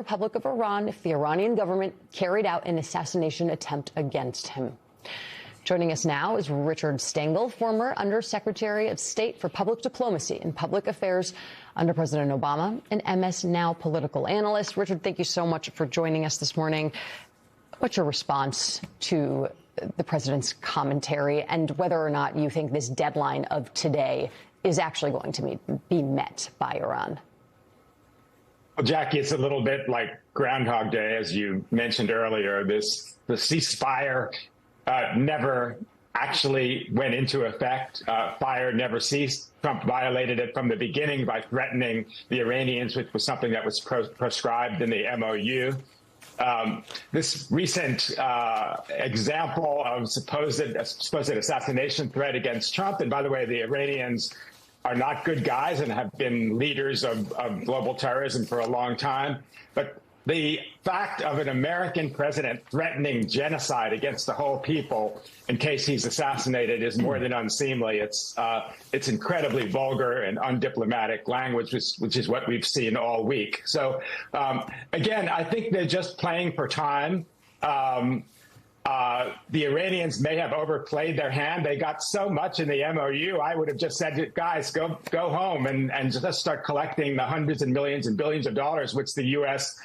Republic of Iran if the Iranian government carried out an assassination attempt against him. Joining us now is Richard Stengel, former Undersecretary of State for Public Diplomacy and Public Affairs under President Obama, an MS Now political analyst. Richard, thank you so much for joining us this morning. What's your response to the president's commentary and whether or not you think this deadline of today is actually going to be met by Iran? Well, Jackie, it's a little bit like Groundhog Day, as you mentioned earlier. The ceasefire never actually went into effect. Fire never ceased. Trump violated it from the beginning by threatening the Iranians, which was something that was prescribed in the MOU. This recent example of supposed assassination threat against Trump, and by the way, the Iranians are not good guys and have been leaders of global terrorism for a long time. But the fact of an American president threatening genocide against the whole people in case he's assassinated is more than unseemly. It's incredibly vulgar and undiplomatic language, which is what we've seen all week. So, again, I think they're just playing for time. The Iranians may have overplayed their hand. They got so much in the MOU. I would have just said, guys, go home and just start collecting the hundreds and millions and billions of dollars which the U.S.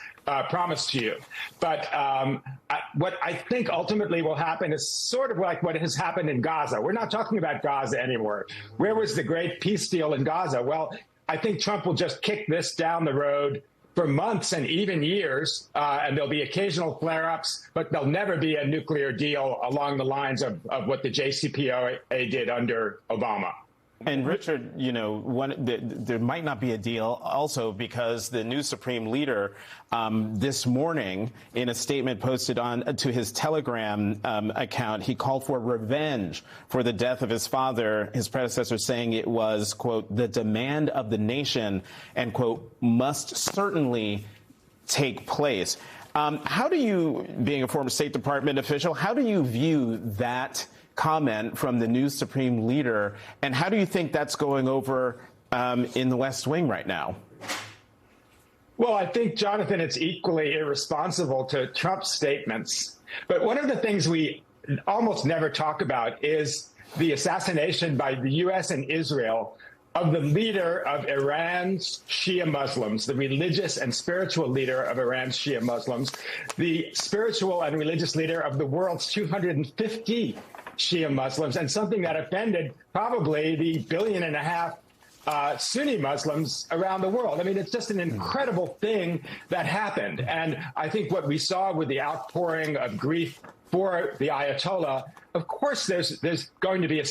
promised to you. But what I think ultimately will happen is sort of like what has happened in Gaza. We're not talking about Gaza anymore. Where was the great peace deal in Gaza? Well, I think Trump will just kick this down the road for months and even years, and there'll be occasional flare-ups, but there'll never be a nuclear deal along the lines of what the JCPOA did under Obama. And Richard, you know, there might not be a deal also because the new Supreme Leader this morning, in a statement posted to his Telegram account, he called for revenge for the death of his father, his predecessor, saying it was, quote, the demand of the nation and, quote, must certainly take place. How do you, being a former State Department official, how do you view that comment from the new Supreme Leader, and how do you think that's going over in the West Wing right now? Well, I think, Jonathan, it's equally irresponsible to Trump's statements. But one of the things we almost never talk about is the assassination by the U.S. and Israel of the leader of Iran's Shia Muslims, the religious and spiritual leader of Iran's Shia Muslims, the spiritual and religious leader of the world's 250 Shia Muslims, and something that offended probably the 1.5 billion Sunni Muslims around the world. I mean, it's just an incredible thing that happened. And I think what we saw with the outpouring of grief for the Ayatollah, of course, there's going to be a